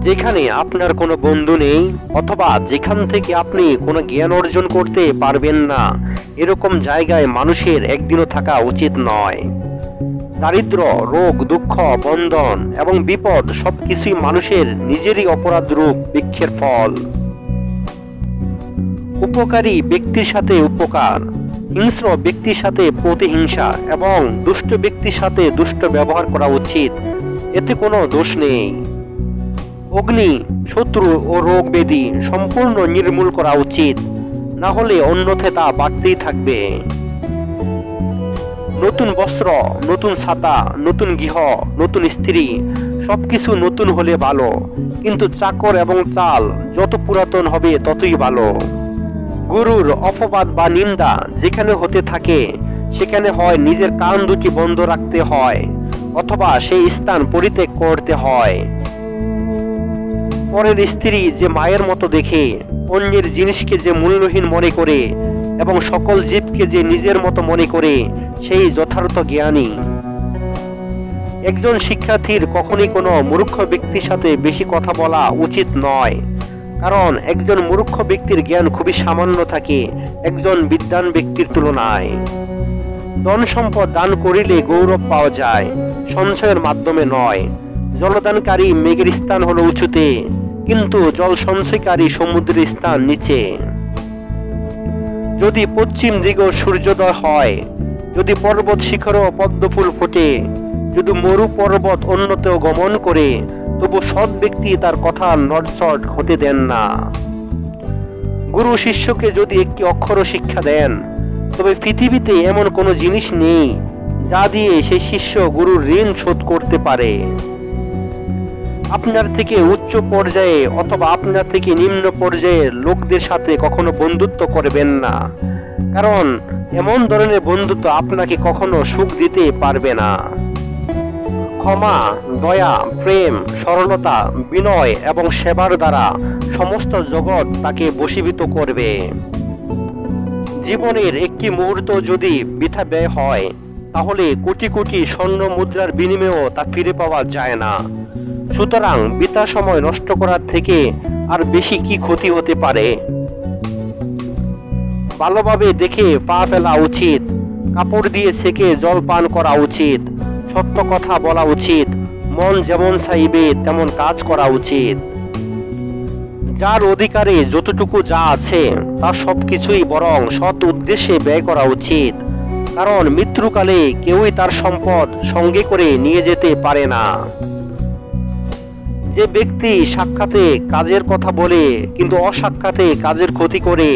যেখানে আপনার কোনো বন্ধু নেই অথবা যেখান থেকে আপনি কোনো জ্ঞান অর্জন করতে পারবেন না, এরকম জায়গায় মানুষের একদিনও থাকা উচিত নয়। দারিদ্র্য, রোগ, দুঃখ, বন্ধন এবং বিপদ সবকিছুই মানুষের নিজেরই অপরাধ রূপ বৃক্ষের ফল। উপকারী ব্যক্তির সাথে উপকার, হিংস্র ব্যক্তির সাথে প্রতিহিংসা এবং দুষ্ট ব্যক্তির সাথে দুষ্ট ব্যবহার করা উচিত, এতে কোনো দোষ নেই। অগ্নি, শত্রু ও রোগ ব্যাধি সম্পূর্ণ নির্মূল করা উচিত, না হলে অন্যথায় তা বাড়তেই থাকবে। নতুন বস্ত্র, নতুন ছাতা, নতুন গৃহ, নতুন স্ত্রী সবকিছু নতুন হলে ভালো, কিন্তু চাকর এবং চাল যত পুরাতন হবে ততই ভালো। গুরুর অপবাদ বা নিন্দা যেখানে হতে থাকে সেখানে হয় নিজের কান দুটি বন্ধ রাখতে হয় অথবা সেই স্থান পরিত্যাগ করতে হয়। পরের স্ত্রী যে মায়ের মতো দেখে, অন্যের জিনিসকে যে মূল্যহীন মনে করে এবং সকল জীবকে যে নিজের মতো মনে করে, সেই যথার্থ জ্ঞানী। একজন শিক্ষার্থীর কখনোই কোনো মূর্খ ব্যক্তির সাথে বেশি কথা বলা উচিত নয়, কারণ একজন মূর্খ ব্যক্তির জ্ঞান খুবই সামান্য থাকে একজন বিদ্বান ব্যক্তির তুলনায়। ধন সম্পদ দান করিলে গৌরব পাওয়া যায়, সঞ্চয়ের মাধ্যমে নয়। জলদানকারী মেঘের স্থান হলো উঁচুতে, কিন্তু জল সঞ্চয়কারী সমুদ্রের স্থান নিচে। যদি পশ্চিম দিকে সূর্যোদয় হয়, যদি পর্বত শিখরও পদ্মফুল ফোটে, যদি মরু পর্বত অন্যতেও গমন করে, তবু সৎ ব্যক্তি তার কথা নড়চড় হতে দেন না। গুরু শিষ্যকে যদি একটি অক্ষর শিক্ষা দেন, তবে পৃথিবীতে এমন কোনো জিনিস নেই যা দিয়ে সেই শিষ্য গুরুর ঋণ শোধ করতে পারে। আপনার থেকে উচ্চ পর্যায়ে অথবা আপনার থেকে নিম্ন পর্যায়ের লোকদের সাথে কখনো বন্ধুত্ব করবেন না, কারণ এমন ধরনের বন্ধুত্ব আপনাকে কখনো সুখ দিতে পারবে না। ক্ষমা, দয়া, প্রেম, সরলতা, বিনয় এবং সেবার দ্বারা সমস্ত জগৎ তাকে বশীভূত করবে। জীবনের একটি মুহূর্ত যদি বৃথা ব্যয় হয়, তাহলে কোটি কোটি স্বর্ণ মুদ্রার বিনিময়েও তা ফিরে পাওয়া যায় না। সুতরাং বৃথা সময় নষ্ট করার থেকে আর বেশি কি ক্ষতি হতে পারে? ভালোভাবে দেখে পা ফেলা উচিত, কাপড় দিয়ে ছেঁকে জল পান করা উচিত, সত্য কথা বলা উচিত, মন যেমন চাইবে তেমন কাজ করা উচিত। যার অধিকারে যতটুকু যা আছে তার সবকিছুই বরং সৎ উদ্দেশ্যে ব্যয় করা উচিত, কারণ মৃত্যুকালে কেউই তার সম্পদ সঙ্গে করে নিয়ে যেতে পারে না। যে ব্যক্তি সাক্ষাতে কাজের কথা বলে কিন্তু অসাক্ষাতে কাজের ক্ষতি করে,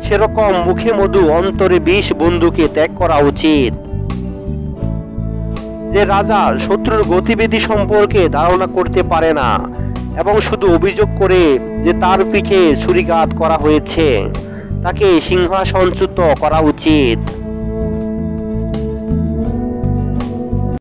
সেরকম মুখে মধু অন্তরে বিষ বন্ধুকে ত্যাগ করা উচিত। যে রাজা শত্রুর গতিবিধি সম্পর্কে ধারণা করতে পারে না এবং শুধু অভিযোগ করে যে তার পিঠে ছুরিঘাত করা হয়েছে, তাকে সিংহাসনচ্যুত করা উচিত।